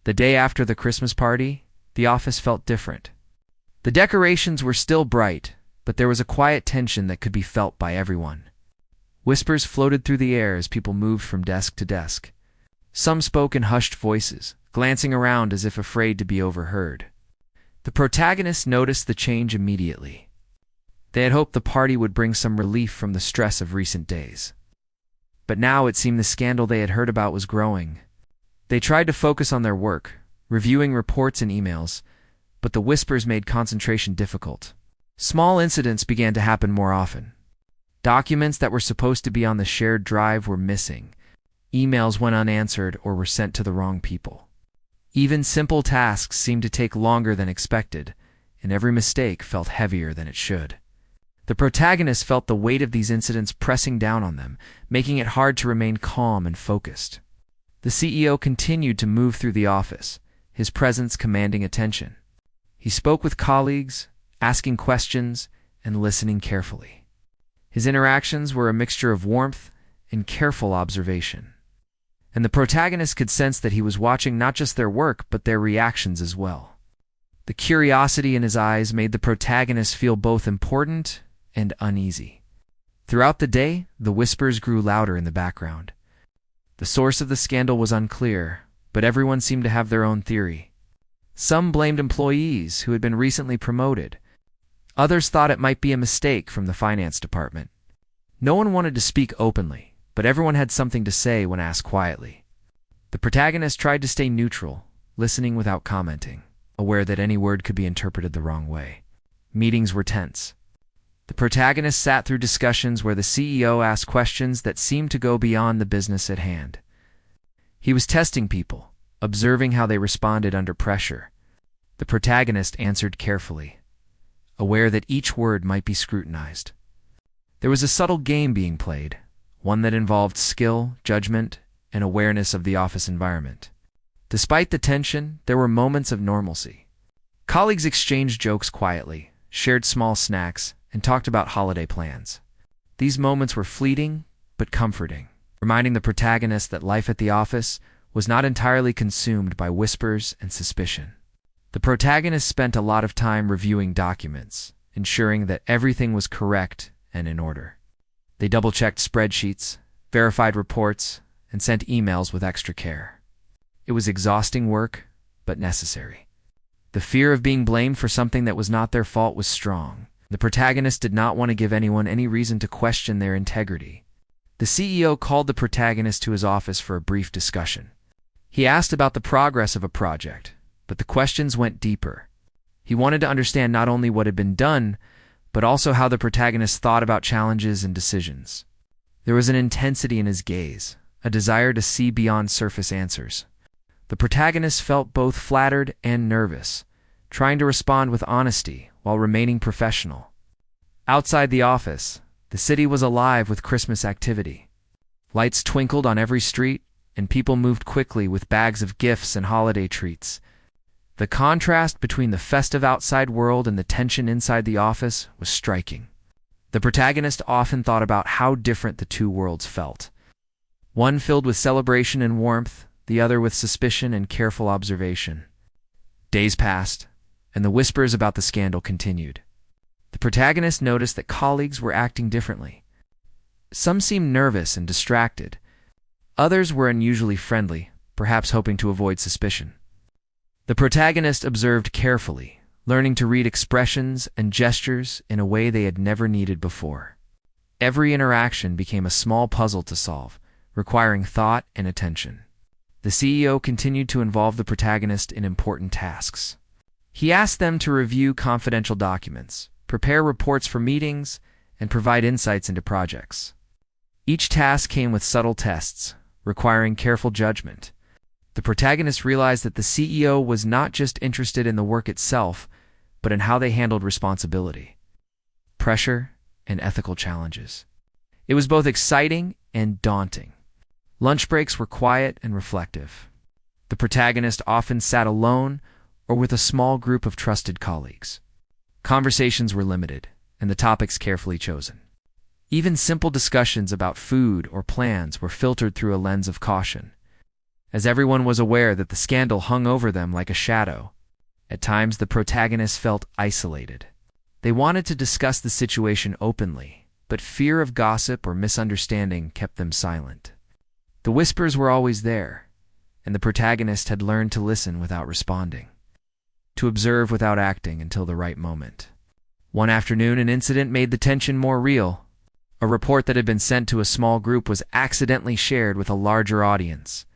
The day after the Christmas party, the office felt different. The decorations were still bright, but there was a quiet tension that could be felt by everyone. Whispers floated through the air as people moved from desk to desk. Some spoke in hushed voices, glancing around as if afraid to be overheard. The protagonists noticed the change immediately. They had hoped the party would bring some relief from the stress of recent days. But now it seemed the scandal they had heard about was growing. They tried to focus on their work, reviewing reports and emails, but the whispers made concentration difficult. Small incidents began to happen more often. Documents that were supposed to be on the shared drive were missing. Emails went unanswered or were sent to the wrong people. Even simple tasks seemed to take longer than expected, and every mistake felt heavier than it should. The protagonists felt the weight of these incidents pressing down on them, making it hard to remain calm and focused. The CEO continued to move through the office, his presence commanding attention. He spoke with colleagues, asking questions, and listening carefully. His interactions were a mixture of warmth and careful observation. And the protagonists could sense that he was watching not just their work, but their reactions as well. The curiosity in his eyes made the protagonist feel both important and uneasy. Throughout the day, the whispers grew louder in the background. The source of the scandal was unclear, but everyone seemed to have their own theory. Some blamed employees who had been recently promoted. Others thought it might be a mistake from the finance department. No one wanted to speak openly, but everyone had something to say when asked quietly. The protagonist tried to stay neutral, listening without commenting, aware that any word could be interpreted the wrong way. Meetings were tense. The protagonist sat through discussions where the CEO asked questions that seemed to go beyond the business at hand. He was testing people, observing how they responded under pressure. The protagonist answered carefully, aware that each word might be scrutinized. There was a subtle game being played, one that involved skill, judgment, and awareness of the office environment. Despite the tension, there were moments of normalcy. Colleagues exchanged jokes quietly, shared small snacks, and talked about holiday plans. These moments were fleeting, but comforting, reminding the protagonist that life at the office was not entirely consumed by whispers and suspicion. The protagonist spent a lot of time reviewing documents, ensuring that everything was correct and in order. They double-checked spreadsheets, verified reports, and sent emails with extra care. It was exhausting work, but necessary. The fear of being blamed for something that was not their fault was strong. The protagonist did not want to give anyone any reason to question their integrity. The CEO called the protagonist to his office for a brief discussion. He asked about the progress of a project, but the questions went deeper. He wanted to understand not only what had been done, but also how the protagonist thought about challenges and decisions. There was an intensity in his gaze, a desire to see beyond surface answers. The protagonist felt both flattered and nervous, trying to respond with honesty while remaining professional. Outside the office, the city was alive with Christmas activity. Lights twinkled on every street, and people moved quickly with bags of gifts and holiday treats. The contrast between the festive outside world and the tension inside the office was striking. The protagonist often thought about how different the two worlds felt. One filled with celebration and warmth, the other with suspicion and careful observation. Days passed, and the whispers about the scandal continued. The protagonist noticed that colleagues were acting differently. Some seemed nervous and distracted. Others were unusually friendly, perhaps hoping to avoid suspicion. The protagonist observed carefully, learning to read expressions and gestures in a way they had never needed before. Every interaction became a small puzzle to solve, requiring thought and attention. The CEO continued to involve the protagonist in important tasks. He asked them to review confidential documents, prepare reports for meetings, and provide insights into projects. Each task came with subtle tests, requiring careful judgment. The protagonist realized that the CEO was not just interested in the work itself, but in how they handled responsibility, pressure, and ethical challenges. It was both exciting and daunting. Lunch breaks were quiet and reflective. The protagonist often sat alone or with a small group of trusted colleagues. Conversations were limited, and the topics carefully chosen. Even simple discussions about food or plans were filtered through a lens of caution. as everyone was aware that the scandal hung over them like a shadow. At times, the protagonists felt isolated. They wanted to discuss the situation openly, but fear of gossip or misunderstanding kept them silent. The whispers were always there, and the protagonist had learned to listen without responding, to observe without acting until the right moment. One afternoon, an incident made the tension more real. A report that had been sent to a small group was accidentally shared with a larger audience.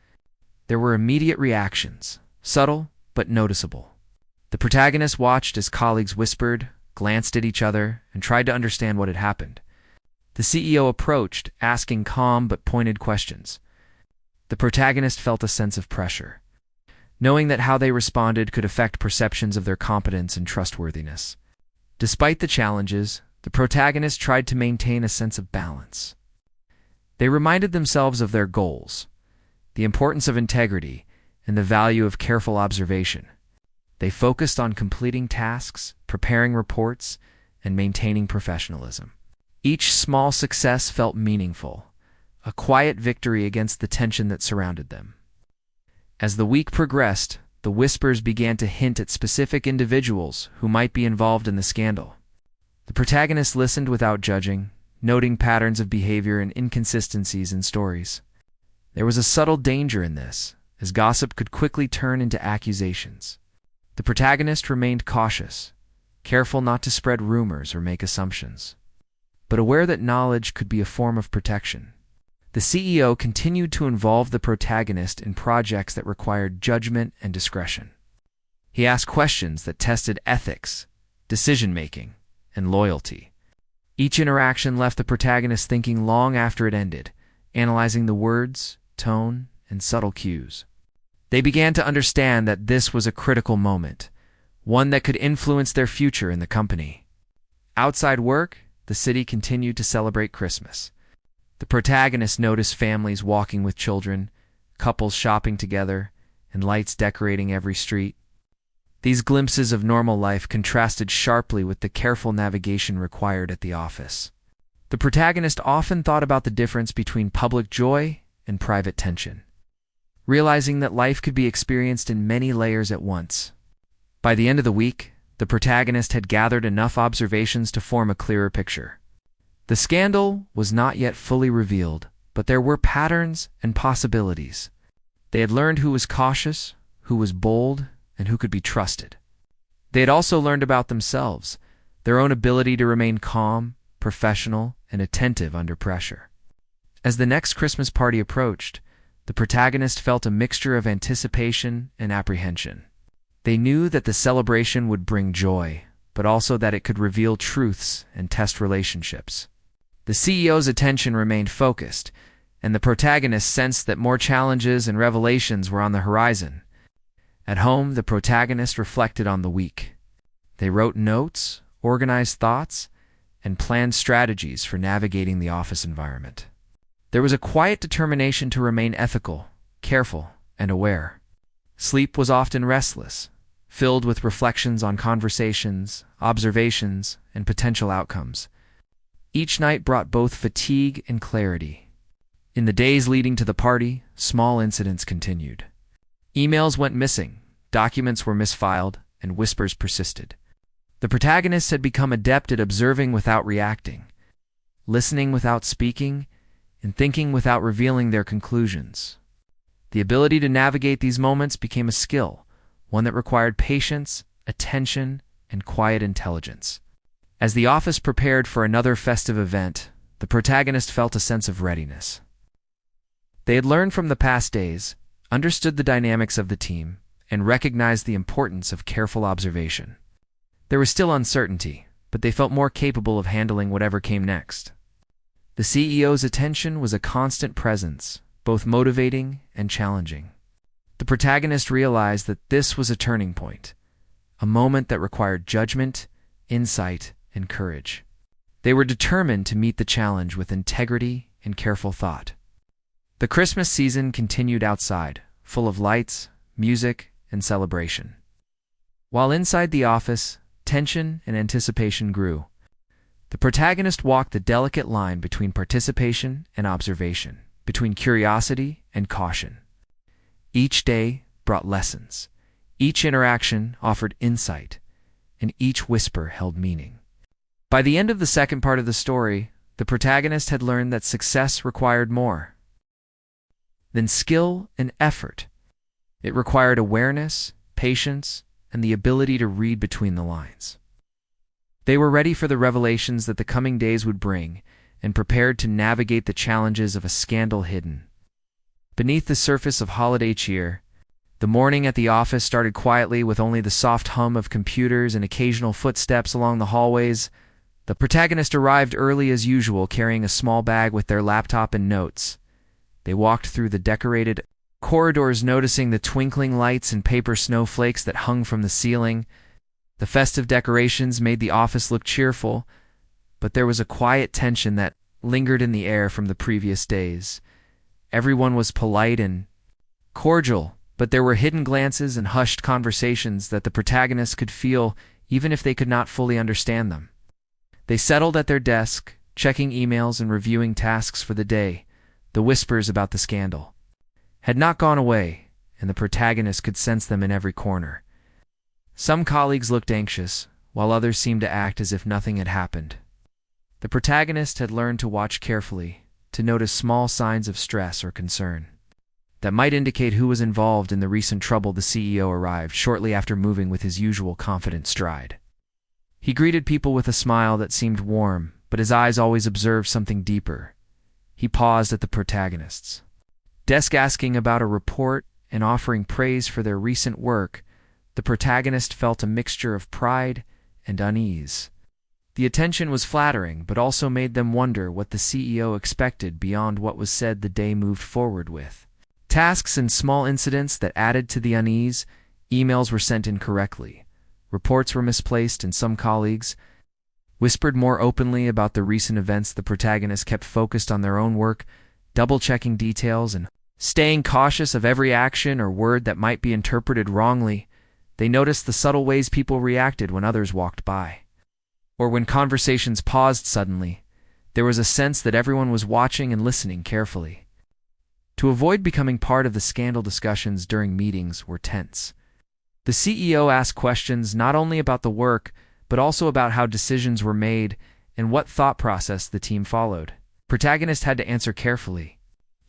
There were immediate reactions, subtle but noticeable. The protagonist watched as colleagues whispered, glanced at each other, and tried to understand what had happened. The CEO approached, asking calm but pointed questions. The protagonist felt a sense of pressure, knowing that how they responded could affect perceptions of their competence and trustworthiness. Despite the challenges, the protagonist tried to maintain a sense of balance. They reminded themselves of their goals, the importance of integrity, and the value of careful observation. They focused on completing tasks, preparing reports, and maintaining professionalism. Each small success felt meaningful, a quiet victory against the tension that surrounded them. As the week progressed, the whispers began to hint at specific individuals who might be involved in the scandal. The protagonist listened without judging, noting patterns of behavior and inconsistencies in stories. There was a subtle danger in this, as gossip could quickly turn into accusations. The protagonist remained cautious, careful not to spread rumors or make assumptions, but aware that knowledge could be a form of protection. The CEO continued to involve the protagonist in projects that required judgment and discretion. He asked questions that tested ethics, decision-making, and loyalty. Each interaction left the protagonist thinking long after it ended, analyzing the words, tone, and subtle cues. They began to understand that this was a critical moment, one that could influence their future in the company. Outside work, the city continued to celebrate Christmas. The protagonist noticed families walking with children, couples shopping together, and lights decorating every street. These glimpses of normal life contrasted sharply with the careful navigation required at the office. The protagonist often thought about the difference between public joy and private tension, realizing that life could be experienced in many layers at once. By the end of the week, the protagonist had gathered enough observations to form a clearer picture. The scandal was not yet fully revealed, but there were patterns and possibilities. They had learned who was cautious, who was bold, and who could be trusted. They had also learned about themselves, their own ability to remain calm, professional, and attentive under pressure. As the next Christmas party approached, the protagonist felt a mixture of anticipation and apprehension. They knew that the celebration would bring joy, but also that it could reveal truths and test relationships. The CEO's attention remained focused, and the protagonist sensed that more challenges and revelations were on the horizon. At home, the protagonist reflected on the week. They wrote notes, organized thoughts, and planned strategies for navigating the office environment. There was a quiet determination to remain ethical, careful, and aware. Sleep was often restless, filled with reflections on conversations, observations, and potential outcomes. Each night brought both fatigue and clarity. In the days leading to the party, small incidents continued. Emails went missing, documents were misfiled, and whispers persisted. The protagonists had become adept at observing without reacting, listening without speaking, and thinking without revealing their conclusions. The ability to navigate these moments became a skill, one that required patience, attention, and quiet intelligence. As the office prepared for another festive event, the protagonist felt a sense of readiness. They had learned from the past days, understood the dynamics of the team, and recognized the importance of careful observation. There was still uncertainty, but they felt more capable of handling whatever came next. The CEO's attention was a constant presence, both motivating and challenging. The protagonist realized that this was a turning point, a moment that required judgment, insight, and courage. They were determined to meet the challenge with integrity and careful thought. The Christmas season continued outside, full of lights, music, and celebration. While inside the office, tension and anticipation grew. The protagonist walked the delicate line between participation and observation, between curiosity and caution. Each day brought lessons. Each interaction offered insight, and each whisper held meaning. By the end of the second part of the story, the protagonist had learned that success required more than skill and effort. It required awareness, patience, and the ability to read between the lines. They were ready for the revelations that the coming days would bring, and prepared to navigate the challenges of a scandal hidden beneath the surface of holiday cheer. The morning at the office started quietly, with only the soft hum of computers and occasional footsteps along the hallways. The protagonist arrived early as usual, carrying a small bag with their laptop and notes. They walked through the decorated corridors, noticing the twinkling lights and paper snowflakes that hung from the ceiling. The festive decorations made the office look cheerful, but there was a quiet tension that lingered in the air from the previous days. Everyone was polite and cordial, but there were hidden glances and hushed conversations that the protagonist could feel even if they could not fully understand them. They settled at their desk, checking emails and reviewing tasks for the day. The whispers about the scandal had not gone away, and the protagonist could sense them in every corner. Some colleagues looked anxious, while others seemed to act as if nothing had happened. The protagonist had learned to watch carefully, to notice small signs of stress or concern that might indicate who was involved in the recent trouble. The CEO arrived shortly after, moving with his usual confident stride. He greeted people with a smile that seemed warm, but his eyes always observed something deeper. He paused at the protagonist's desk, asking about a report and offering praise for their recent work. The protagonist felt a mixture of pride and unease. The attention was flattering, but also made them wonder what the CEO expected beyond what was said. The day moved forward with tasks and small incidents that added to the unease. Emails were sent incorrectly. Reports were misplaced, and some colleagues whispered more openly about the recent events. The protagonist kept focused on their own work, double-checking details and staying cautious of every action or word that might be interpreted wrongly. They noticed the subtle ways people reacted when others walked by, or when conversations paused suddenly. There was a sense that everyone was watching and listening carefully. To avoid becoming part of the scandal, discussions during meetings were tense. The CEO asked questions not only about the work, but also about how decisions were made and what thought process the team followed. Protagonist had to answer carefully,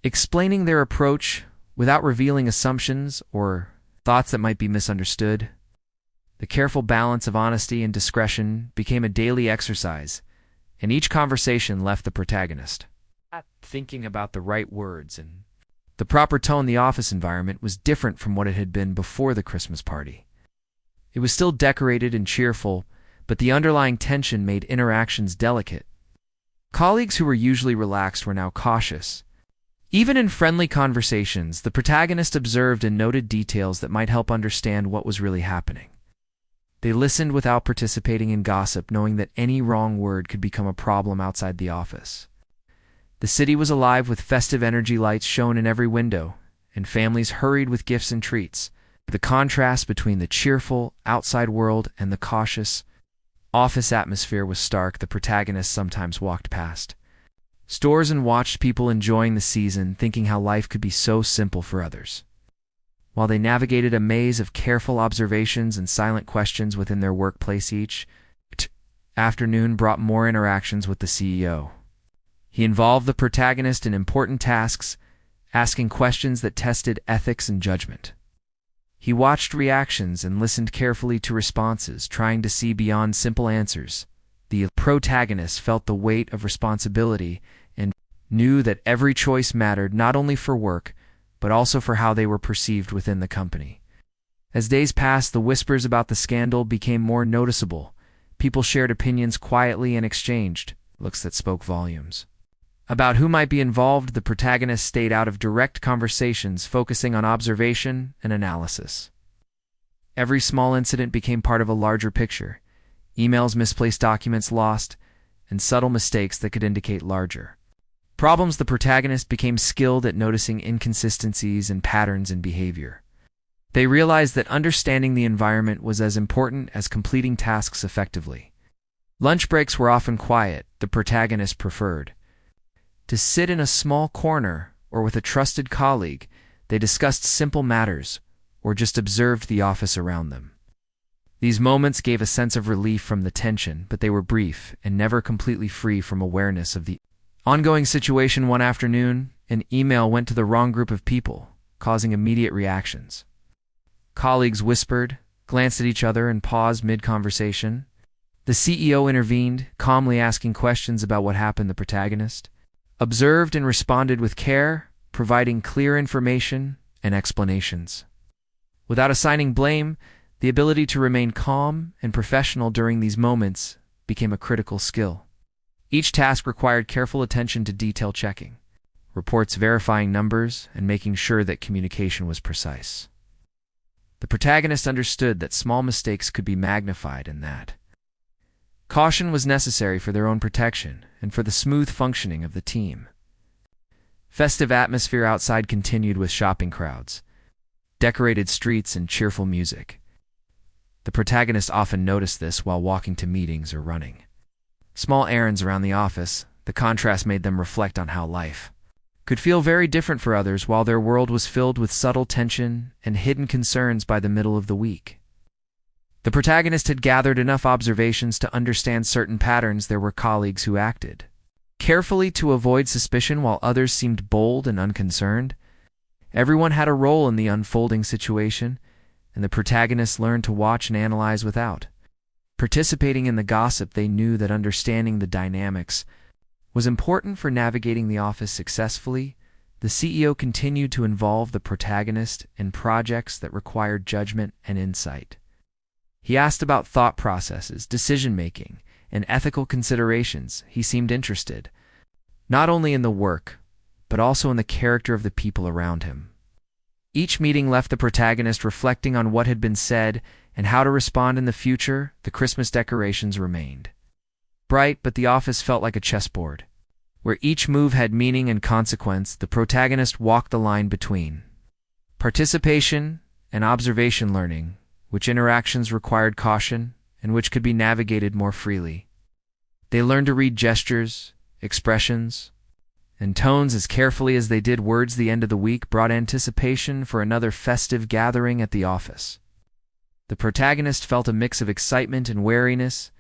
explaining their approach without revealing assumptions or thoughts that might be misunderstood. The careful balance of honesty and discretion became a daily exercise, and each conversation left the protagonist thinking about the right words and the proper tone. The office environment was different from what it had been before the Christmas party. It was still decorated and cheerful, but the underlying tension made interactions delicate. Colleagues who were usually relaxed were now cautious. Even in friendly conversations, the protagonist observed and noted details that might help understand what was really happening. They listened without participating in gossip, knowing that any wrong word could become a problem outside the office. The city was alive with festive energy. Lights shone in every window, and families hurried with gifts and treats. The contrast between the cheerful outside world and the cautious office atmosphere was stark. The protagonist sometimes walked past stores and watched people enjoying the season, thinking how life could be so simple for others, while they navigated a maze of careful observations and silent questions within their workplace. Each afternoon brought more interactions with the CEO. He involved the protagonist in important tasks, asking questions that tested ethics and judgment. He watched reactions and listened carefully to responses, trying to see beyond simple answers. The protagonist felt the weight of responsibility and knew that every choice mattered, not only for work, but also for how they were perceived within the company. As days passed, the whispers about the scandal became more noticeable. People shared opinions quietly and exchanged looks that spoke volumes about who might be involved. The protagonist stayed out of direct conversations, focusing on observation and analysis. Every small incident became part of a larger picture: emails, misplaced documents lost, and subtle mistakes that could indicate larger problems. The protagonist became skilled at noticing inconsistencies and patterns in behavior. They realized that understanding the environment was as important as completing tasks effectively. Lunch breaks were often quiet. The protagonist preferred to sit in a small corner or with a trusted colleague. They discussed simple matters or just observed the office around them. These moments gave a sense of relief from the tension, but they were brief and never completely free from awareness of the ongoing situation. One afternoon, an email went to the wrong group of people, causing immediate reactions. Colleagues whispered, glanced at each other, and paused mid-conversation. The CEO intervened, calmly asking questions about what happened. The protagonist observed and responded with care, providing clear information and explanations. Without assigning blame, the ability to remain calm and professional during these moments became a critical skill. Each task required careful attention to detail checking, reports verifying numbers, and making sure that communication was precise. The protagonist understood that small mistakes could be magnified and that caution was necessary for their own protection and for the smooth functioning of the team. Festive atmosphere outside continued with shopping crowds, decorated streets, and cheerful music. The protagonist often noticed this while walking to meetings or running small errands around the office. The contrast made them reflect on how life could feel very different for others while their world was filled with subtle tension and hidden concerns. By the middle of the week, the protagonist had gathered enough observations to understand certain patterns. There were colleagues who acted carefully to avoid suspicion while others seemed bold and unconcerned. Everyone had a role in the unfolding situation, and the protagonist learned to watch and analyze without participating in the gossip. They knew that understanding the dynamics was important for navigating the office successfully. The CEO continued to involve the protagonist in projects that required judgment and insight. He asked about thought processes, decision-making, and ethical considerations. He seemed interested, not only in the work, but also in the character of the people around him. Each meeting left the protagonist reflecting on what had been said and how to respond in the future. The Christmas decorations remained bright, but the office felt like a chessboard, where each move had meaning and consequence. The protagonist walked the line between participation and observation, learning which interactions required caution and which could be navigated more freely. They learned to read gestures, expressions, and tones as carefully as they did words. The end of the week brought anticipation for another festive gathering at the office. The protagonist felt a mix of excitement and wariness.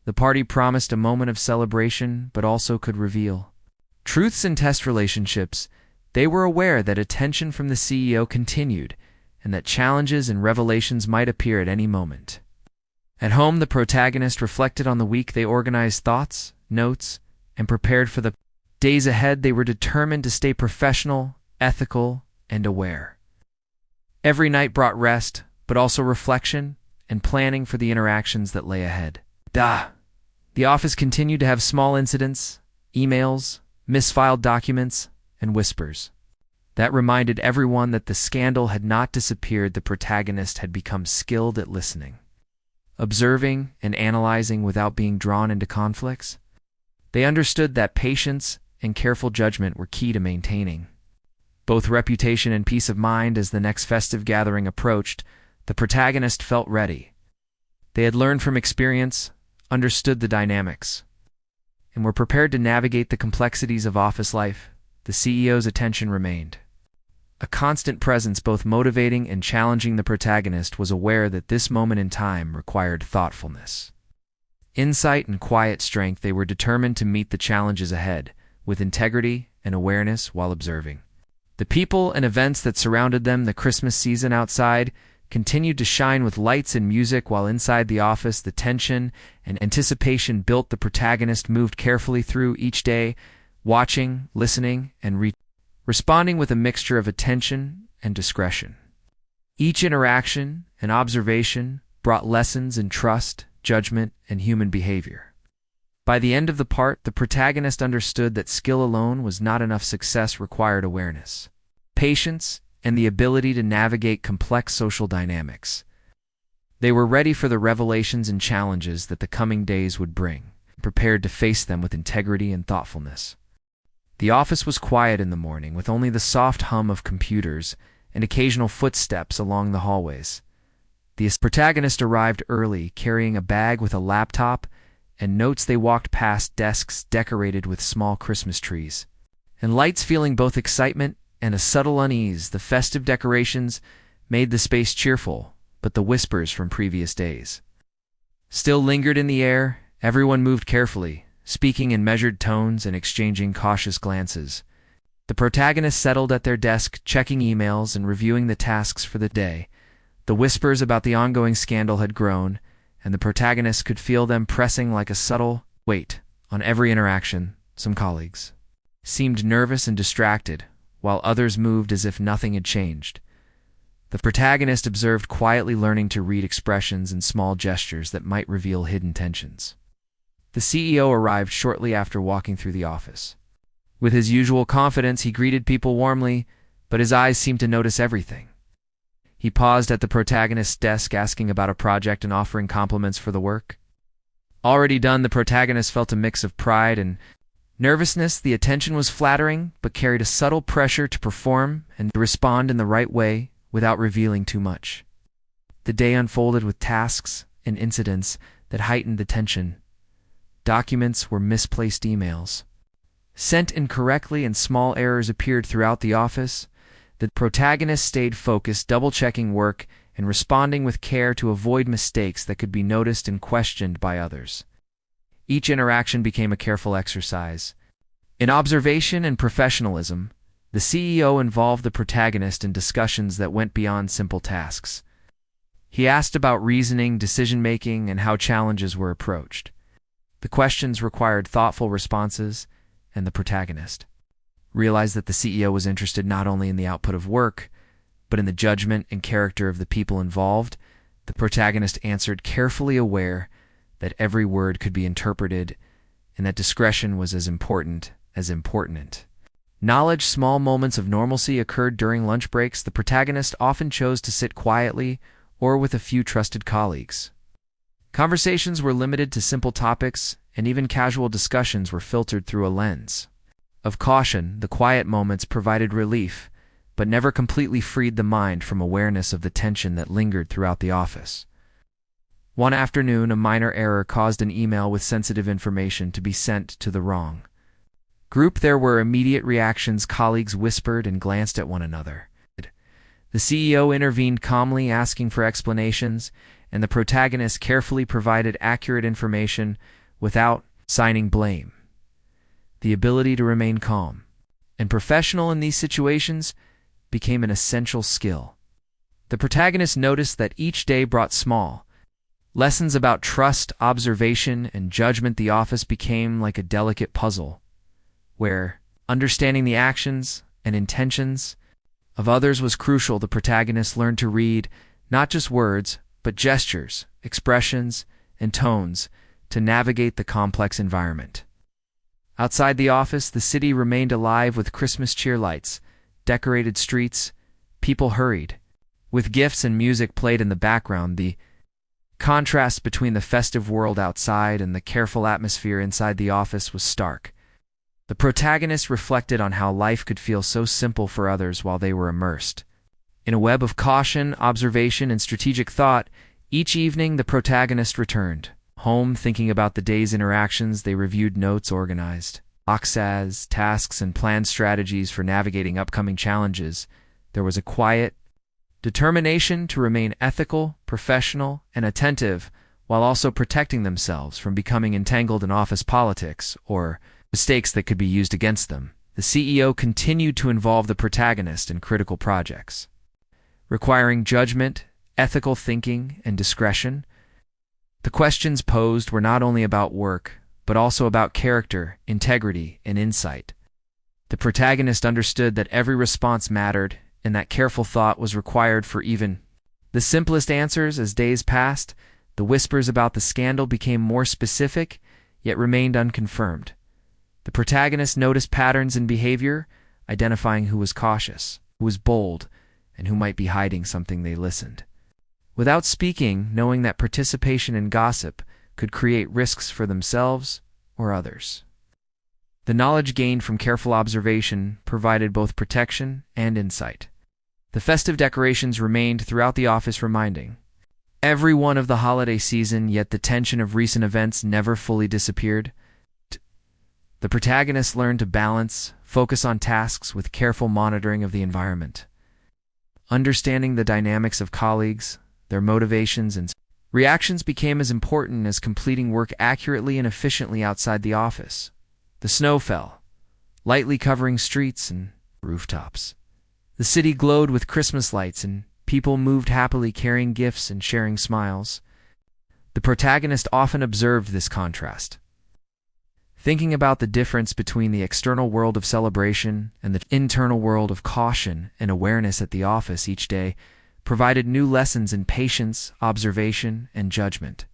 The party promised a moment of celebration, but also could reveal truths and test relationships. They were aware that attention from the CEO continued, and that challenges and revelations might appear at any moment. At home, the protagonist reflected on the week. They organized thoughts, notes, and prepared for the days ahead. They were determined to stay professional, ethical, and aware. Every night brought rest, but also reflection and planning for the interactions that lay ahead. The office continued to have small incidents, emails, misfiled documents, and whispers that reminded everyone that the scandal had not disappeared. The protagonist had become skilled at listening, observing, and analyzing without being drawn into conflicts. They understood that patience and careful judgment were key to maintaining both reputation and peace of mind. As the next festive gathering approached, the protagonist felt ready. They had learned from experience, understood the dynamics, and were prepared to navigate the complexities of office life. The CEO's attention remained a constant presence, both motivating and challenging. The protagonist was aware that this moment in time required thoughtfulness, insight, and quiet strength. They were determined to meet the challenges ahead with integrity and awareness while observing the people and events that surrounded them. The Christmas season outside continued to shine with lights and music, while inside the office the tension and anticipation built. The protagonist moved carefully through each day, watching, listening, and responding with a mixture of attention and discretion. Each interaction and observation brought lessons in trust, judgment, and human behavior. By the end of the part, the protagonist understood that skill alone was not enough. Success required awareness, patience, and the ability to navigate complex social dynamics. They were ready for the revelations and challenges that the coming days would bring, prepared to face them with integrity and thoughtfulness. The office was quiet in the morning, with only the soft hum of computers and occasional footsteps along the hallways. The protagonist arrived early, carrying a bag with a laptop and notes. They walked past desks decorated with small Christmas trees and lights, feeling both excitement and a subtle unease. The festive decorations made the space cheerful, but the whispers from previous days still lingered in the air. Everyone moved carefully, speaking in measured tones and exchanging cautious glances. The protagonists settled at their desk, checking emails and reviewing the tasks for the day. The whispers about the ongoing scandal had grown, and the protagonists could feel them pressing like a subtle weight on every interaction. Some colleagues seemed nervous and distracted, while others moved as if nothing had changed. The protagonist observed quietly, learning to read expressions and small gestures that might reveal hidden tensions. The CEO arrived shortly after, walking through the office. With his usual confidence, he greeted people warmly, but his eyes seemed to notice everything. He paused at the protagonist's desk, asking about a project and offering compliments for the work already done. The protagonist felt a mix of pride and nervousness. The attention was flattering, but carried a subtle pressure to perform and to respond in the right way without revealing too much. The day unfolded with tasks and incidents that heightened the tension. Documents were misplaced, emails sent incorrectly, and small errors appeared throughout the office. The protagonist stayed focused, double-checking work and responding with care to avoid mistakes that could be noticed and questioned by others. Each interaction became a careful exercise in observation and professionalism. The CEO involved the protagonist in discussions that went beyond simple tasks. He asked about reasoning, decision-making, and how challenges were approached. The questions required thoughtful responses, and the protagonist realized that the CEO was interested not only in the output of work, but in the judgment and character of the people involved. The protagonist answered carefully, aware that every word could be interpreted and that discretion was as important as important. Knowledge. Small moments of normalcy occurred during lunch breaks. The protagonist often chose to sit quietly or with a few trusted colleagues. Conversations were limited to simple topics, and even casual discussions were filtered through a lens of caution. The quiet moments provided relief, but never completely freed the mind from awareness of the tension that lingered throughout the office. One afternoon, a minor error caused an email with sensitive information to be sent to the wrong group. There were immediate reactions. Colleagues whispered and glanced at one another. The CEO intervened calmly, asking for explanations, and the protagonist carefully provided accurate information without assigning blame. The ability to remain calm and professional in these situations became an essential skill. The protagonist noticed that each day brought small lessons about trust, observation, and judgment. The office became like a delicate puzzle, where understanding the actions and intentions of others was crucial. The protagonist learned to read not just words, but gestures, expressions, and tones to navigate the complex environment. Outside the office, the city remained alive with Christmas cheer lights, decorated streets. People hurried, with gifts and music played in the background. The contrast between the festive world outside and the careful atmosphere inside the office was stark. The protagonist reflected on how life could feel so simple for others while they were immersed in a web of caution, observation, and strategic thought. Each evening, the protagonist returned home thinking about the day's interactions. They reviewed notes, organized boxes, tasks, and planned strategies for navigating upcoming challenges. There was a quiet determination to remain ethical, professional, and attentive, while also protecting themselves from becoming entangled in office politics or mistakes that could be used against them. The CEO continued to involve the protagonist in critical projects, requiring judgment, ethical thinking, and discretion. The questions posed were not only about work, but also about character, integrity, and insight. The protagonist understood that every response mattered, and that careful thought was required for even the simplest answers. As days passed, the whispers about the scandal became more specific, yet remained unconfirmed. The protagonist noticed patterns in behavior, identifying who was cautious, who was bold, and who might be hiding something. They listened without speaking, knowing that participation in gossip could create risks for themselves or others. The knowledge gained from careful observation provided both protection and insight. The festive decorations remained throughout the office, reminding everyone of the holiday season, yet the tension of recent events never fully disappeared. The protagonist learned to balance, focus on tasks with careful monitoring of the environment. Understanding the dynamics of colleagues, their motivations, and reactions became as important as completing work accurately and efficiently outside the office. The snow fell, lightly covering streets and rooftops. The city glowed with Christmas lights, and people moved happily carrying gifts and sharing smiles. The protagonist often observed this contrast, thinking about the difference between the external world of celebration and the internal world of caution and awareness at the office each day provided new lessons in patience, observation, and judgment.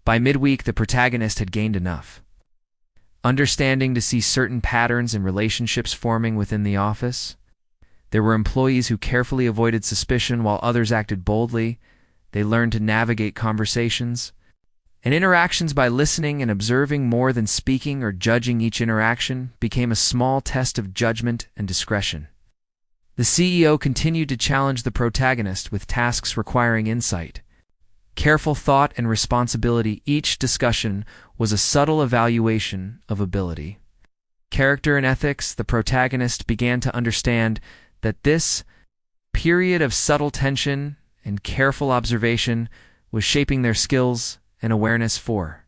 By midweek, the protagonist had gained enough understanding to see certain patterns and relationships forming within the office. There were employees who carefully avoided suspicion while others acted boldly. They learned to navigate conversations and interactions by listening and observing more than speaking or judging. Each interaction became a small test of judgment and discretion. The CEO continued to challenge the protagonist with tasks requiring insight, careful thought, and responsibility. Each discussion was a subtle evaluation of ability, character, and ethics. The protagonist began to understand that this period of subtle tension and careful observation was shaping their skills and awareness for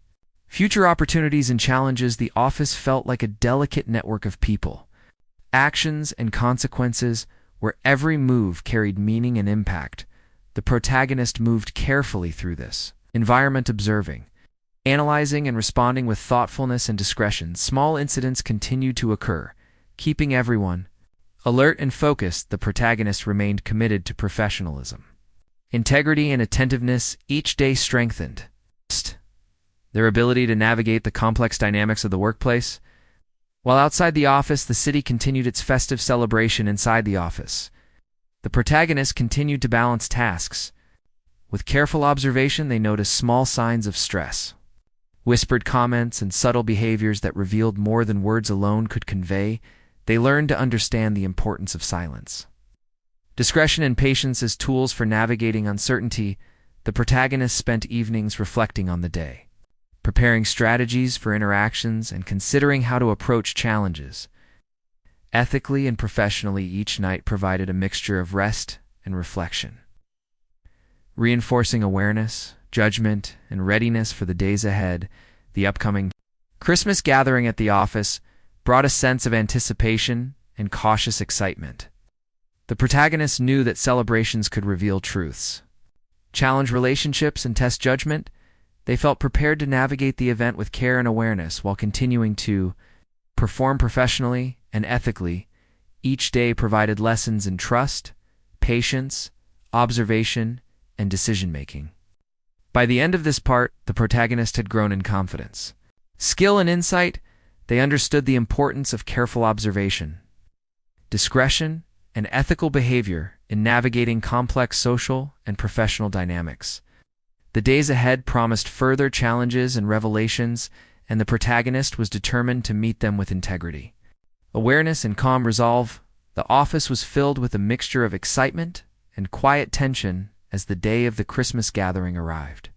future opportunities and challenges. The office felt like a delicate network of people, actions, and consequences where every move carried meaning and impact. The protagonist moved carefully through this environment, observing, analyzing, and responding with thoughtfulness and discretion. Small incidents continued to occur, keeping everyone alert and focused. The protagonist remained committed to professionalism, integrity, and attentiveness. Each day strengthened their ability to navigate the complex dynamics of the workplace. While outside the office, the city continued its festive celebration. Inside the office, the protagonist continued to balance tasks. With careful observation, they noticed small signs of stress, whispered comments, and subtle behaviors that revealed more than words alone could convey. They learned to understand the importance of silence, discretion, and patience as tools for navigating uncertainty. The protagonist spent evenings reflecting on the day, preparing strategies for interactions, and considering how to approach challenges ethically and professionally. Each night provided a mixture of rest and reflection, reinforcing awareness, judgment, and readiness for the days ahead. The upcoming Christmas gathering at the office brought a sense of anticipation and cautious excitement. The protagonist knew that celebrations could reveal truths, challenge relationships, and test judgment. They felt prepared to navigate the event with care and awareness while continuing to perform professionally and ethically. Each day provided lessons in trust, patience, observation, and decision-making. By the end of this part, the protagonist had grown in confidence, skill, and insight. They understood the importance of careful observation, discretion, and ethical behavior in navigating complex social and professional dynamics. The days ahead promised further challenges and revelations, and the protagonist was determined to meet them with integrity, awareness, and calm resolve. The office was filled with a mixture of excitement and quiet tension as the day of the Christmas gathering arrived.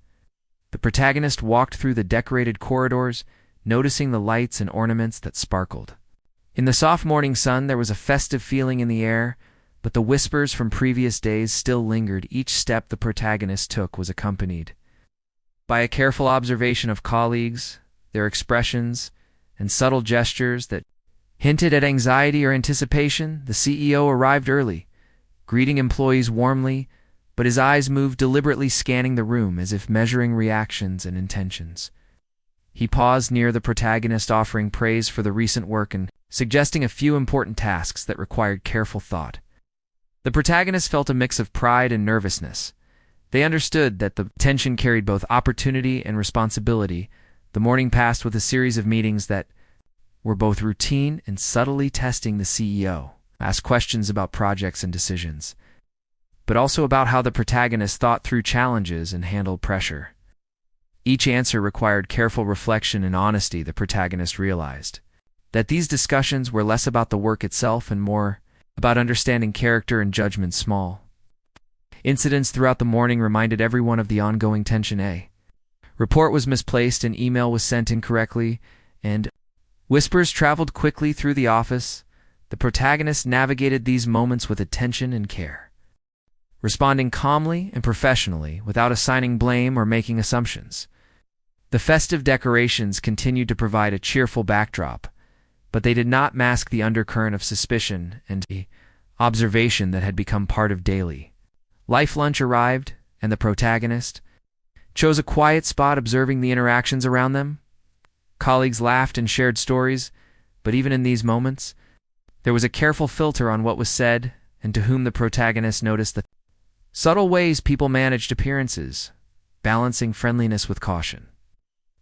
The protagonist walked through the decorated corridors, noticing the lights and ornaments that sparkled. In the soft morning sun, there was a festive feeling in the air, but the whispers from previous days still lingered. Each step the protagonist took was accompanied by a careful observation of colleagues, their expressions, and subtle gestures that hinted at anxiety or anticipation. The CEO arrived early, greeting employees warmly, but his eyes moved deliberately, scanning the room as if measuring reactions and intentions. He paused near the protagonist, offering praise for the recent work and suggesting a few important tasks that required careful thought. The protagonist felt a mix of pride and nervousness. They understood that the tension carried both opportunity and responsibility. The morning passed with a series of meetings that were both routine and subtly testing. The CEO asked questions about projects and decisions, but also about how the protagonist thought through challenges and handled pressure. Each answer required careful reflection and honesty. The protagonist realized that these discussions were less about the work itself and more about understanding character and judgment. Small incidents throughout the morning reminded everyone of the ongoing tension. A report was misplaced, an email was sent incorrectly, and Whispers traveled quickly through the office. The protagonist navigated these moments with attention and care, responding calmly and professionally without assigning blame or making assumptions. The festive decorations continued to provide a cheerful backdrop, but they did not mask the undercurrent of suspicion and observation that had become part of daily life. Lunch arrived, and the protagonist chose a quiet spot observing the interactions around them. Colleagues laughed and shared stories, but even in these moments, there was a careful filter on what was said and to whom. The protagonist noticed the subtle ways people managed appearances, balancing friendliness with caution.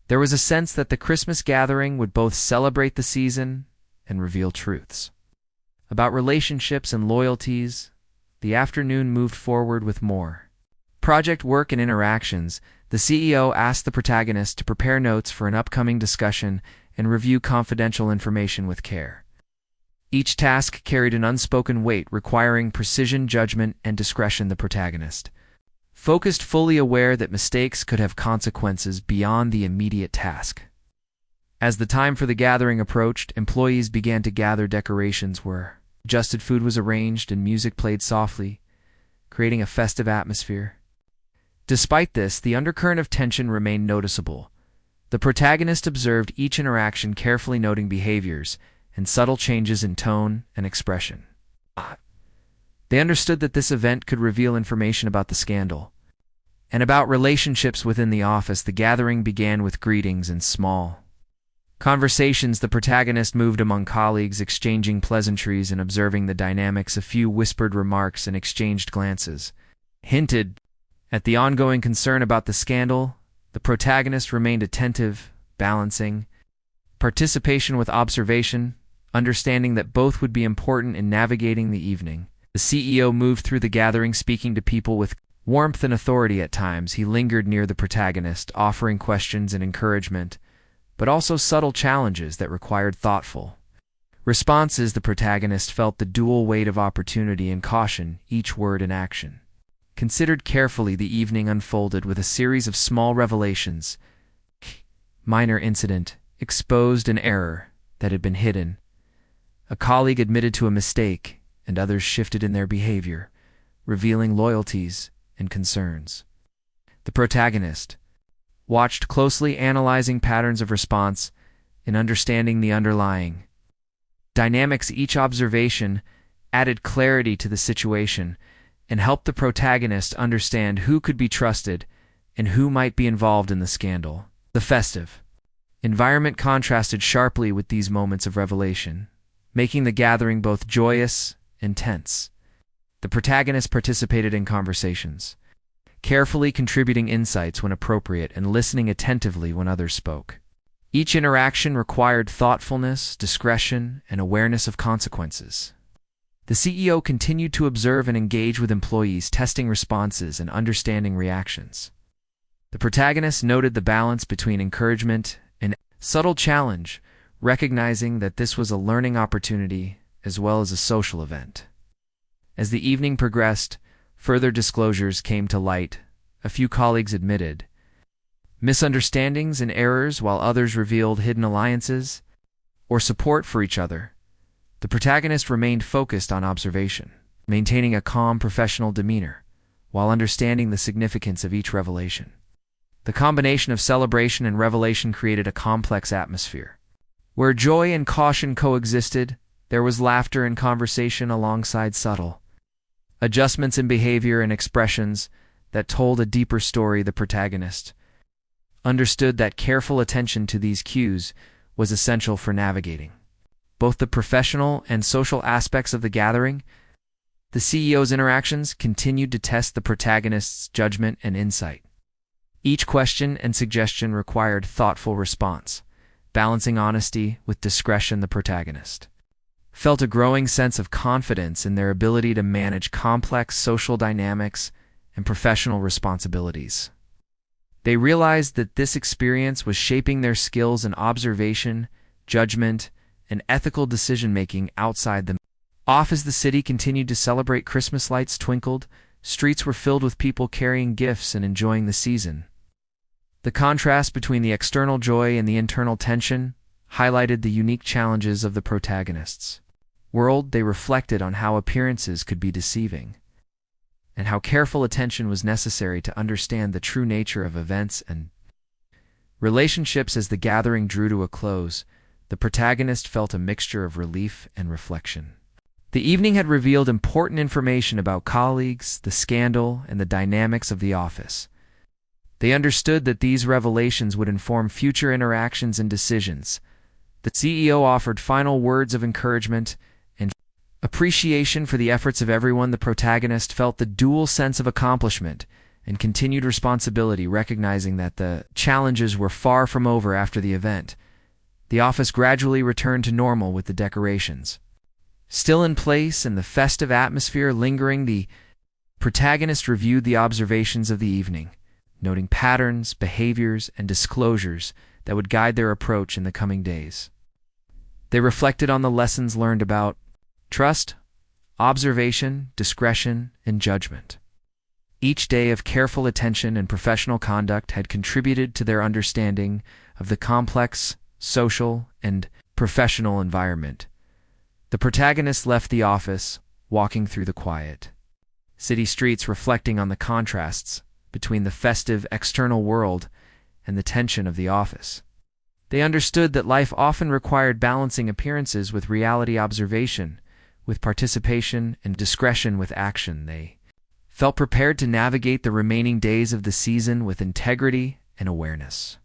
There was a sense that the Christmas gathering would both celebrate the season and reveal truths about relationships and loyalties. The afternoon moved forward with more project work and interactions. The CEO asked the protagonist to prepare notes for an upcoming discussion and review confidential information with care. Each task carried an unspoken weight, requiring precision, judgment, and discretion. The protagonist focused, fully aware that mistakes could have consequences beyond the immediate task. As the time for the gathering approached, employees began to gather. Decorations were adjusted, food was arranged, and music played softly, creating a festive atmosphere. Despite this, the undercurrent of tension remained noticeable. The protagonist observed each interaction carefully, noting behaviors and subtle changes in tone and expression. They understood that this event could reveal information about the scandal and about relationships within the office. The gathering began with greetings and small conversations. The protagonist moved among colleagues, exchanging pleasantries and observing the dynamics. A few whispered remarks and exchanged glances hinted at the ongoing concern about the scandal. The protagonist remained attentive, balancing participation with observation, understanding that both would be important in navigating the evening. The CEO moved through the gathering, speaking to people with warmth and authority. At times, he lingered near the protagonist, offering questions and encouragement, but also subtle challenges that required thoughtful responses. The protagonist felt the dual weight of opportunity and caution, each word and action considered carefully. The evening unfolded with a series of small revelations. Minor incident exposed an error that had been hidden. A colleague admitted to a mistake, and others shifted in their behavior, revealing loyalties and concerns. The protagonist watched closely, analyzing patterns of response and understanding the underlying dynamics. Each observation added clarity to the situation and helped the protagonist understand who could be trusted and who might be involved in the scandal. The festive environment contrasted sharply with these moments of revelation, making the gathering both joyous and tense. The protagonist participated in conversations, carefully contributing insights when appropriate and listening attentively when others spoke. Each interaction required thoughtfulness, discretion, and awareness of consequences. The CEO continued to observe and engage with employees, testing responses and understanding reactions. The protagonist noted the balance between encouragement and subtle challenge, recognizing that this was a learning opportunity as well as a social event. As the evening progressed, further disclosures came to light. A few colleagues admitted misunderstandings and errors, while others revealed hidden alliances or support for each other. The protagonist remained focused on observation, maintaining a calm, professional demeanor, while understanding the significance of each revelation. The combination of celebration and revelation created a complex atmosphere. Where joy and caution coexisted, there was laughter and conversation alongside subtle adjustments in behavior and expressions that told a deeper story. The protagonist understood that careful attention to these cues was essential for navigating both the professional and social aspects of the gathering. The CEO's interactions continued to test the protagonist's judgment and insight. Each question and suggestion required thoughtful response, balancing honesty with discretion. The protagonist felt a growing sense of confidence in their ability to manage complex social dynamics and professional responsibilities. They realized that this experience was shaping their skills in observation, judgment, and ethical decision-making outside the office. The city continued to celebrate. Christmas lights twinkled, streets were filled with people carrying gifts and enjoying the season. The contrast between the external joy and the internal tension highlighted the unique challenges of the protagonists' world. They reflected on how appearances could be deceiving, and how careful attention was necessary to understand the true nature of events and relationships. As the gathering drew to a close, the protagonist felt a mixture of relief and reflection. The evening had revealed important information about colleagues, the scandal, and the dynamics of the office. They understood that these revelations would inform future interactions and decisions. The CEO offered final words of encouragement and appreciation for the efforts of everyone. The protagonist felt the dual sense of accomplishment and continued responsibility, recognizing that the challenges were far from over after the event. The office gradually returned to normal, with the decorations still in place and the festive atmosphere lingering. The protagonist reviewed the observations of the evening, noting patterns, behaviors, and disclosures that would guide their approach in the coming days. They reflected on the lessons learned about trust, observation, discretion, and judgment. Each day of careful attention and professional conduct had contributed to their understanding of the complex social and professional environment. The protagonist left the office, walking through the quiet city streets, reflecting on the contrasts between the festive external world and the tension of the office. They understood that life often required balancing appearances with reality, observation with participation, and discretion with action. They felt prepared to navigate the remaining days of the season with integrity and awareness.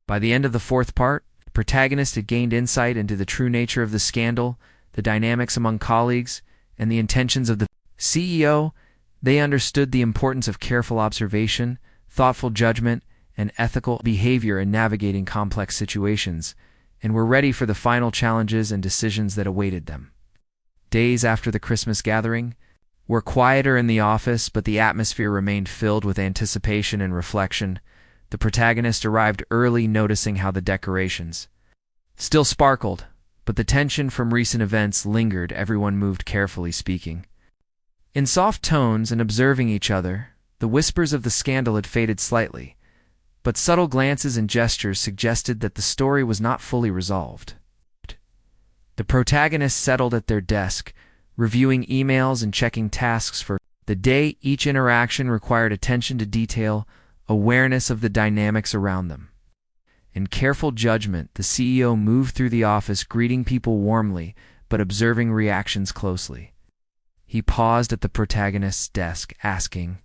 By the end of the fourth part, the protagonist had gained insight into the true nature of the scandal, the dynamics among colleagues, and the intentions of the CEO. They understood the importance of careful observation, thoughtful judgment, and ethical behavior in navigating complex situations, and were ready for the final challenges and decisions that awaited them. Days after the Christmas gathering were quieter in the office, but the atmosphere remained filled with anticipation and reflection. The protagonist arrived early, noticing how the decorations still sparkled, but the tension from recent events lingered. Everyone moved carefully, speaking in soft tones and observing each other. The whispers of the scandal had faded slightly, but subtle glances and gestures suggested that the story was not fully resolved. The protagonists settled at their desk, reviewing emails and checking tasks for the day. Each interaction required attention to detail, awareness of the dynamics around them, and careful judgment. The CEO moved through the office, greeting people warmly, but observing reactions closely. He paused at the protagonist's desk, asking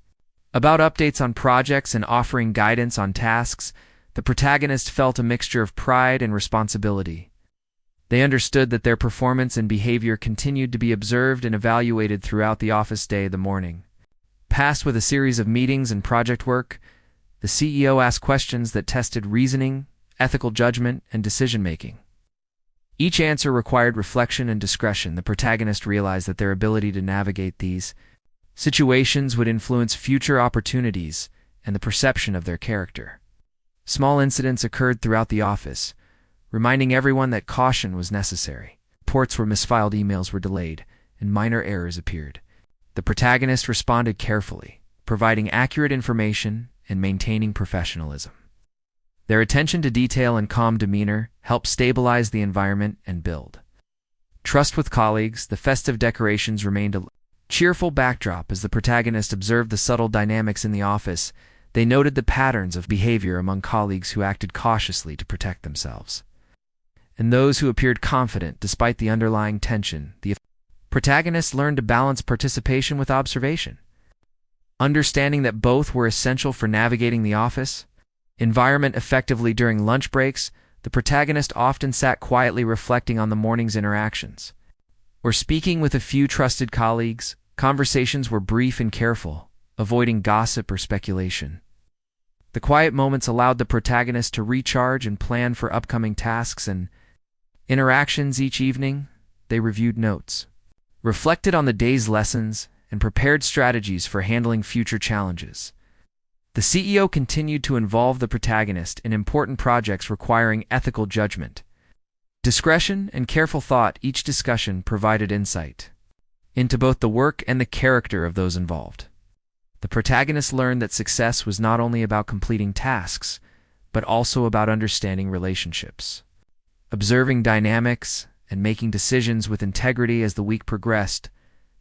about updates on projects and offering guidance on tasks. The protagonist felt a mixture of pride and responsibility. They understood that their performance and behavior continued to be observed and evaluated throughout the office day. The morning passed with a series of meetings and project work. The CEO asked questions that tested reasoning, ethical judgment, and decision-making. Each answer required reflection and discretion. The protagonist realized that their ability to navigate these situations would influence future opportunities and the perception of their character. Small incidents occurred throughout the office, reminding everyone that caution was necessary. Reports were misfiled, emails were delayed, and minor errors appeared. The protagonist responded carefully, providing accurate information and maintaining professionalism. Their attention to detail and calm demeanor helped stabilize the environment and build trust with colleagues. The festive decorations remained a cheerful backdrop as the protagonist observed the subtle dynamics in the office. They noted the patterns of behavior among colleagues who acted cautiously to protect themselves, and those who appeared confident despite the underlying tension. The protagonist learned to balance participation with observation, understanding that both were essential for navigating the office environment effectively. During lunch breaks, the protagonist often sat quietly, reflecting on the morning's interactions or speaking with a few trusted colleagues. Conversations were brief and careful, avoiding gossip or speculation. The quiet moments allowed the protagonist to recharge and plan for upcoming tasks and interactions. Each evening, they reviewed notes, reflected on the day's lessons, and prepared strategies for handling future challenges. The CEO continued to involve the protagonist in important projects requiring ethical judgment, discretion, and careful thought. Each discussion provided insight into both the work and the character of those involved. The protagonist learned that success was not only about completing tasks, but also about understanding relationships, Observing dynamics and making decisions with integrity as the week progressed,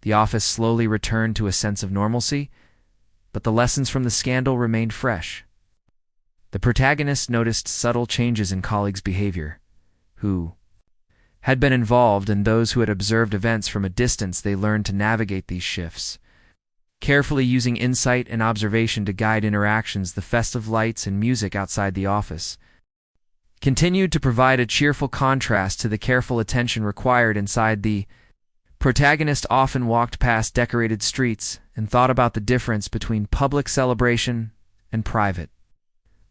the office slowly returned to a sense of normalcy, but the lessons from the scandal remained fresh. The protagonist noticed subtle changes in colleagues' behavior, who had been involved, and those who had observed events from a distance. They learned to navigate these shifts, carefully using insight and observation to guide interactions. The festive lights and music outside the office continued to provide a cheerful contrast to the careful attention required inside. The protagonist often walked past decorated streets and thought about the difference between public celebration and private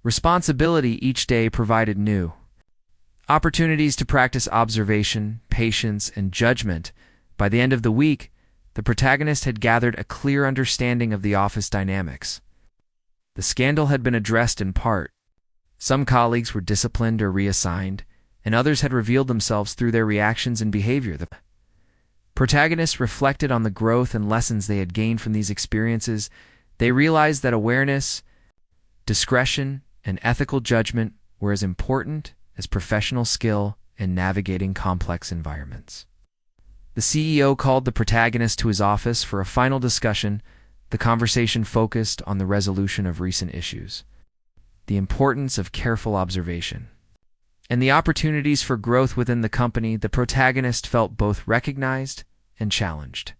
responsibility. Each day provided new opportunities to practice observation, patience, and judgment. By the end of the week, the protagonist had gathered a clear understanding of the office dynamics. The scandal had been addressed in part. Some colleagues were disciplined or reassigned, and others had revealed themselves through their reactions and behavior. The protagonists reflected on the growth and lessons they had gained from these experiences. They realized that awareness, discretion, and ethical judgment were as important as professional skill in navigating complex environments. The CEO called the protagonist to his office for a final discussion. The conversation focused on the resolution of recent issues, the importance of careful observation, and the opportunities for growth within the company. The protagonist felt both recognized and challenged.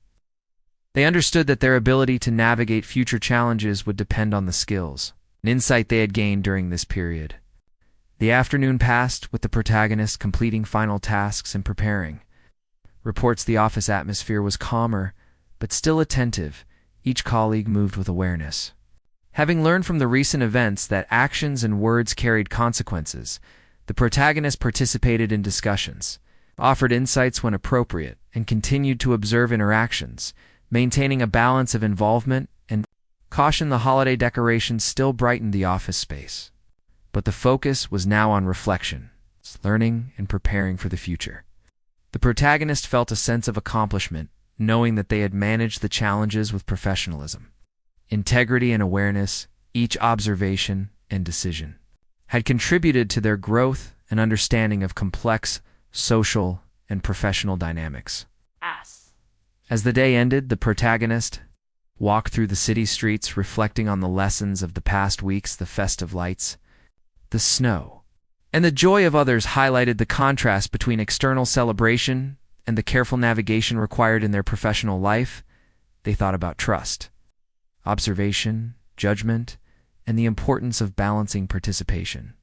They understood that their ability to navigate future challenges would depend on the skills and insight they had gained during this period. The afternoon passed with the protagonist completing final tasks and preparing reports. The office atmosphere was calmer, but still attentive. Each colleague moved with awareness. Having learned from the recent events that actions and words carried consequences, the protagonist participated in discussions, offered insights when appropriate, and continued to observe interactions, maintaining a balance of involvement and caution. The holiday decorations still brightened the office space, but the focus was now on reflection, learning, and preparing for the future. The protagonist felt a sense of accomplishment, knowing that they had managed the challenges with professionalism, integrity, and awareness. Each observation and decision had contributed to their growth and understanding of complex social and professional dynamics. As the day ended, the protagonist walked through the city streets, reflecting on the lessons of the past weeks. The festive lights, the snow, and the joy of others highlighted the contrast between external celebration and the careful navigation required in their professional life. They thought about trust, observation, judgment, and the importance of balancing participation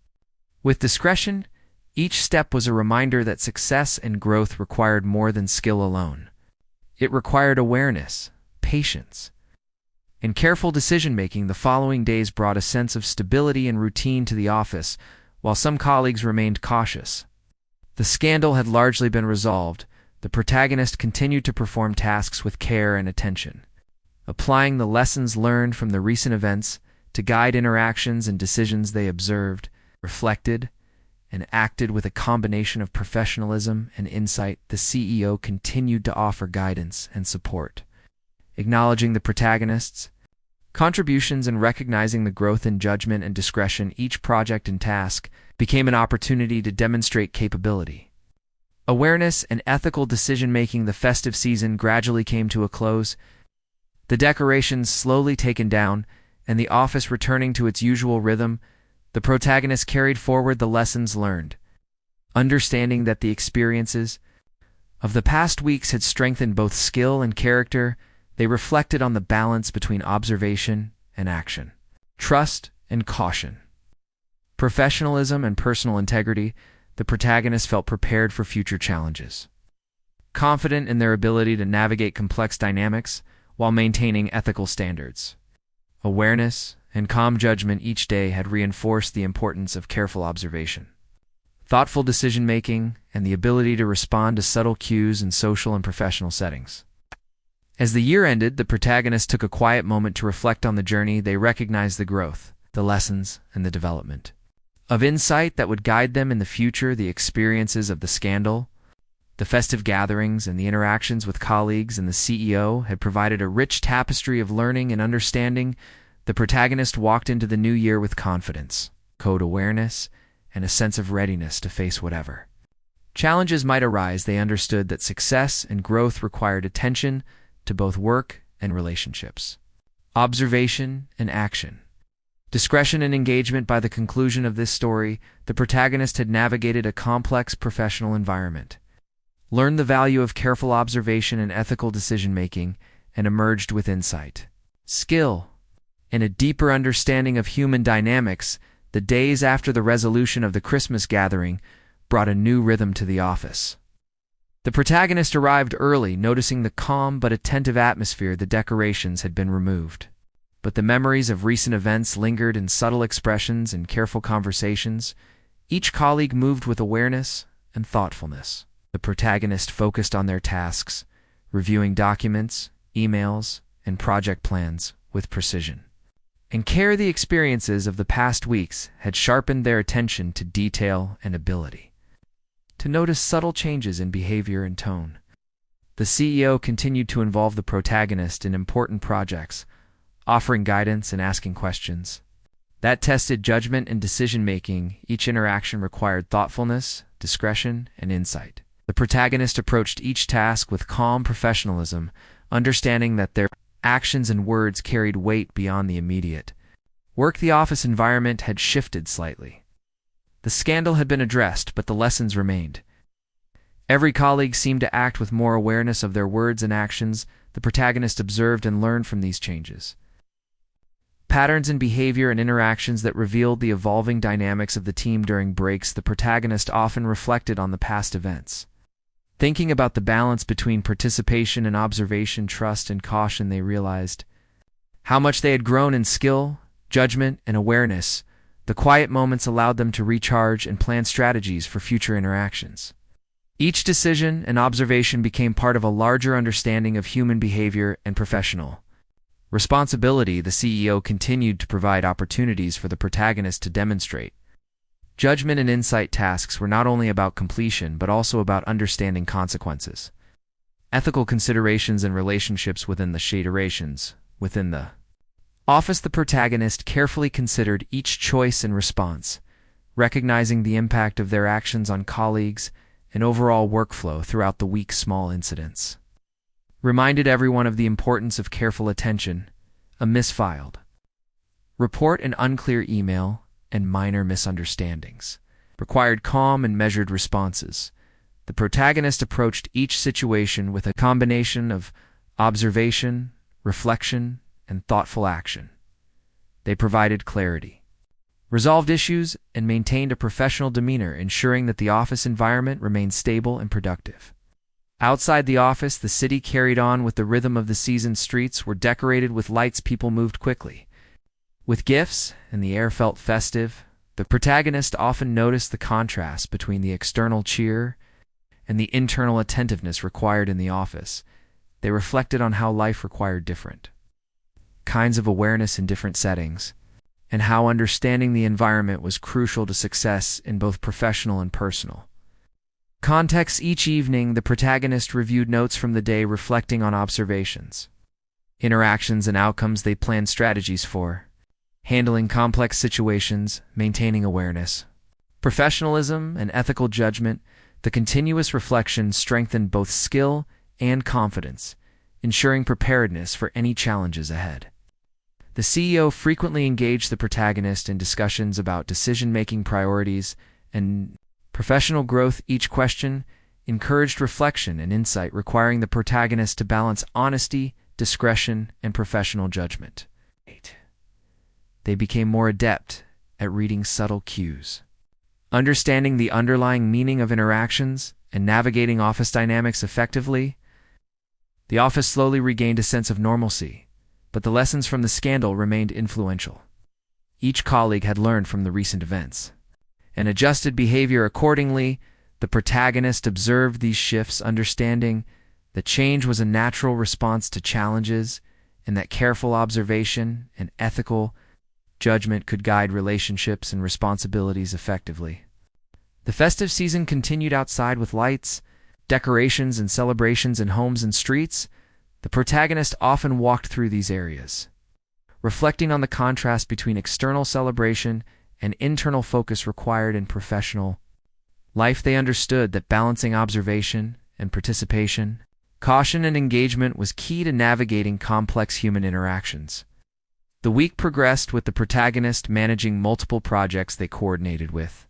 with discretion. Each step was a reminder that success and growth required more than skill alone. It required awareness, patience, and careful decision-making. The following days brought a sense of stability and routine to the office, while some colleagues remained cautious. The scandal had largely been resolved. The protagonist continued to perform tasks with care and attention, applying the lessons learned from the recent events to guide interactions and decisions. They observed, reflected, and acted with a combination of professionalism and insight. The CEO continued to offer guidance and support, acknowledging the protagonist's contributions and recognizing the growth in judgment and discretion. Each project and task became an opportunity to demonstrate capability, awareness, and ethical decision-making. The festive season gradually came to a close, the decorations slowly taken down, and the office returning to its usual rhythm. The protagonist carried forward the lessons learned, understanding that the experiences of the past weeks had strengthened both skill and character. They reflected on the balance between observation and action, trust and caution, professionalism and personal integrity. The protagonist felt prepared for future challenges, confident in their ability to navigate complex dynamics while maintaining ethical standards. Awareness and calm judgment each day had reinforced the importance of careful observation, thoughtful decision-making, and the ability to respond to subtle cues in social and professional settings. As the year ended, the protagonist took a quiet moment to reflect on the journey. They recognized the growth, the lessons, and the development of insight that would guide them in the future. The experiences of the scandal, the festive gatherings, and the interactions with colleagues and the CEO had provided a rich tapestry of learning and understanding. The protagonist walked into the new year with confidence, code awareness, and a sense of readiness to face whatever challenges might arise, they understood that success and growth required attention to both work and relationships. Observation and action. Discretion and engagement. By the conclusion of this story, the protagonist had navigated a complex professional environment, learned the value of careful observation and ethical decision-making, and emerged with insight, skill, and a deeper understanding of human dynamics. The days after the resolution of the Christmas gathering brought a new rhythm to the office. The protagonist arrived early, noticing the calm but attentive atmosphere. The decorations had been removed, but the memories of recent events lingered in subtle expressions and careful conversations. Each colleague moved with awareness and thoughtfulness. The protagonist focused on their tasks, reviewing documents, emails, and project plans with precision and care. The experiences of the past weeks had sharpened their attention to detail and ability to notice subtle changes in behavior and tone. The CEO continued to involve the protagonist in important projects, offering guidance and asking questions that tested judgment and decision-making. Each interaction required thoughtfulness, discretion, and insight. The protagonist approached each task with calm professionalism, understanding that their actions and words carried weight beyond the immediate work. The office environment had shifted slightly. The scandal had been addressed, but the lessons remained. Every colleague seemed to act with more awareness of their words and actions. The protagonist observed and learned from these changes, patterns in behavior and interactions that revealed the evolving dynamics of the team. During breaks, the protagonist often reflected on the past events, thinking about the balance between participation and observation, trust and caution. They realized how much they had grown in skill, judgment, and awareness. The quiet moments allowed them to recharge and plan strategies for future interactions. Each decision and observation became part of a larger understanding of human behavior and professional responsibility. The CEO continued to provide opportunities for the protagonist to demonstrate judgment and insight. Tasks were not only about completion, but also about understanding consequences, ethical considerations, and relationships within the office. The protagonist carefully considered each choice and response, recognizing the impact of their actions on colleagues and overall workflow throughout the week. Small incidents reminded everyone of the importance of careful attention. A misfiled report, an unclear email, and minor misunderstandings required calm and measured responses. The protagonist approached each situation with a combination of observation, reflection, and thoughtful action. They provided clarity, resolved issues, and maintained a professional demeanor, ensuring that the office environment remained stable and productive. Outside the office, the city carried on with the rhythm of the season. Streets were decorated with lights. People moved quickly with gifts, and the air felt festive. The protagonist often noticed the contrast between the external cheer and the internal attentiveness required in the office. They reflected on how life required different kinds of awareness in different settings, and how understanding the environment was crucial to success in both professional and personal contexts. Each evening, the protagonist reviewed notes from the day, reflecting on observations, interactions, and outcomes. They planned strategies for handling complex situations, maintaining awareness, professionalism, and ethical judgment. The continuous reflection strengthened both skill and confidence, ensuring preparedness for any challenges ahead. The CEO frequently engaged the protagonist in discussions about decision-making priorities and professional growth. Each question encouraged reflection and insight, requiring the protagonist to balance honesty, discretion, and professional judgment. They became more adept at reading subtle cues, understanding the underlying meaning of interactions, and navigating office dynamics effectively. The office slowly regained a sense of normalcy, but the lessons from the scandal remained influential. Each colleague had learned from the recent events and adjusted behavior accordingly. The protagonist observed these shifts, understanding that change was a natural response to challenges, and that careful observation and ethical judgment could guide relationships and responsibilities effectively. The festive season continued outside with lights, decorations, and celebrations in homes and streets. The protagonist often walked through these areas, reflecting on the contrast between external celebration and internal focus required in professional Life they understood that balancing observation and participation, caution and engagement was key to navigating complex human interactions. The week progressed with the protagonist managing multiple projects they coordinated with.